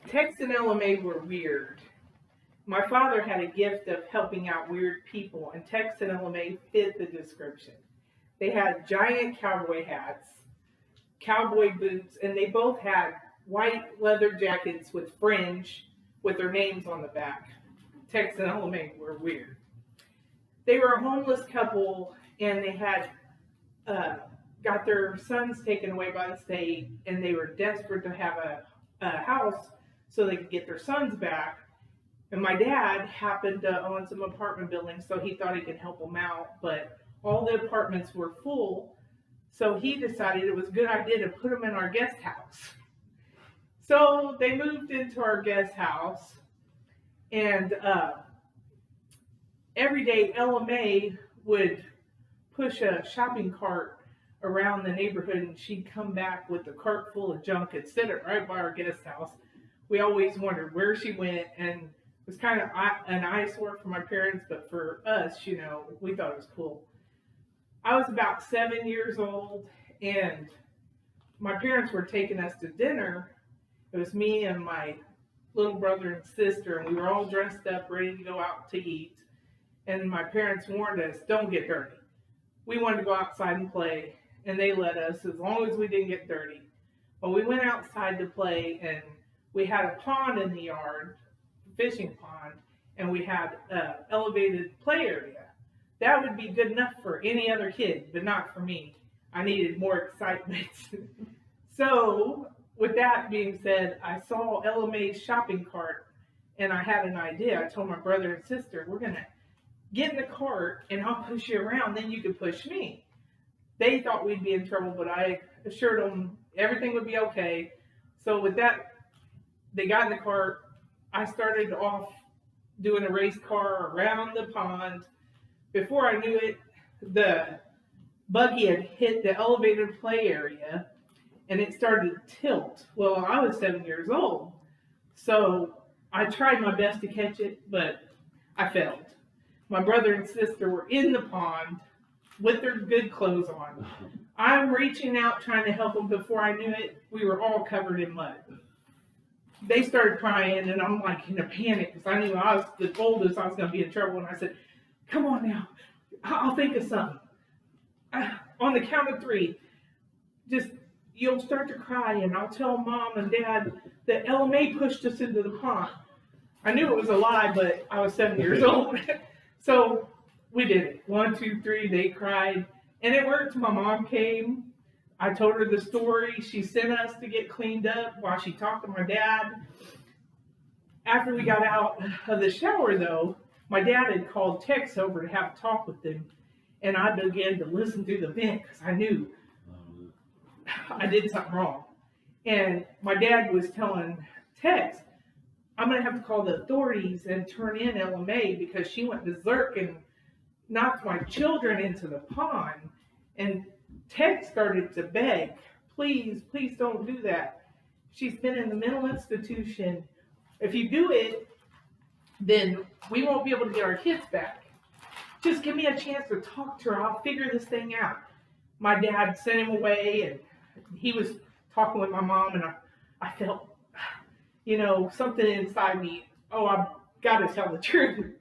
Tex and LMA were weird. My father had a gift of helping out weird people, and Tex and LMA fit the description. They had giant cowboy hats, cowboy boots, and they both had white leather jackets with fringe with their names on the back. Tex and LMA were weird. They were a homeless couple, and they had uh, got their sons taken away by the state, and they were desperate to have a house so they could get their sons back. And my dad happened to own some apartment buildings, so he thought he could help them out, but all the apartments were full, so he decided it was a good idea to put them in our guest house. So they moved into our guest house, and every day LMA would push a shopping cart around the neighborhood, and she'd come back with a cart full of junk and sit it right by our guest house. We always wondered where she went, and it was kind of an eyesore for my parents, but for us, we thought it was cool. I was about 7 years old, and my parents were taking us to dinner. It was me and my little brother and sister, and we were all dressed up, ready to go out to eat. And my parents warned us, don't get dirty. We wanted to go outside and play, and they let us as long as we didn't get dirty. Well, we went outside to play, and we had a pond in the yard, fishing pond, and we had an elevated play area. That would be good enough for any other kid, but not for me. I needed more excitement. So, with that being said, I saw LMA's shopping cart, and I had an idea. I told my brother and sister, we're going to get in the cart, and I'll push you around, then you can push me. They thought we'd be in trouble, but I assured them everything would be okay. So with that, they got in the cart. I started off doing a race car around the pond. Before I knew it, the buggy had hit the elevated play area, and it started to tilt. Well, I was 7 years old, so I tried my best to catch it, but I failed. My brother and sister were in the pond with their good clothes on. I'm reaching out trying to help them. Before I knew it, we were all covered in mud. They started crying, and I'm like in a panic because I knew I was the oldest, I was going to be in trouble. And I said, come on now, I'll think of something. On the count of three, just you'll start to cry, and I'll tell mom and dad that LMA pushed us into the pond. I knew it was a lie, but I was 7 years old. So we did it. 1, 2, 3, they cried. And it worked. My mom came. I told her the story. She sent us to get cleaned up while she talked to my dad. After we got out of the shower, though, my dad had called Tex over to have a talk with him. And I began to listen through the vent because I knew I did something wrong. And my dad was telling Tex, I'm going to have to call the authorities and turn in LMA because she went berserk and knocked my children into the pond. And Tex started to beg, please, please don't do that. She's been in the mental institution. If you do it, then we won't be able to get our kids back. Just give me a chance to talk to her. I'll figure this thing out. My dad sent him away, and he was talking with my mom, and I felt, something inside me. Oh, I've got to tell the truth.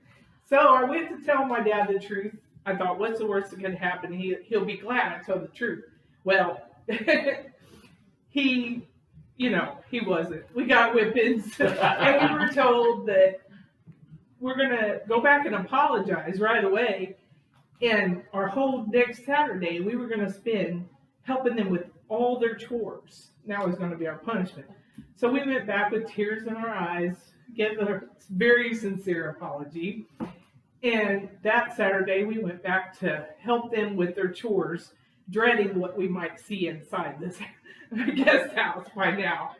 So I went to tell my dad the truth. I thought, what's the worst that can happen? He'll be glad I told the truth. Well, he wasn't. We got whippings, and we were told that we're going to go back and apologize right away. And our whole next Saturday, we were going to spend helping them with all their chores. That was going to be our punishment. So we went back with tears in our eyes, gave a very sincere apology. And that Saturday, we went back to help them with their chores, dreading what we might see inside this guest house by now.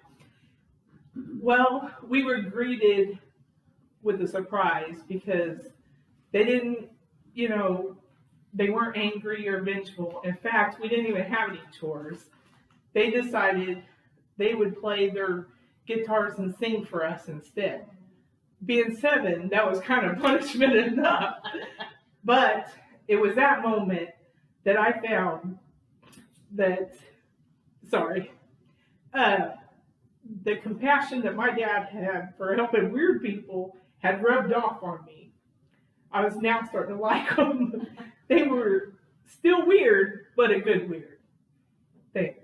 Well, we were greeted with a surprise because they didn't, they weren't angry or vengeful. In fact, we didn't even have any chores. They decided they would play their guitars and sing for us instead. Being 7, that was kind of punishment enough. But it was that moment that I found that, the compassion that my dad had for helping weird people had rubbed off on me. I was now starting to like them. They were still weird, but a good weird. Thanks.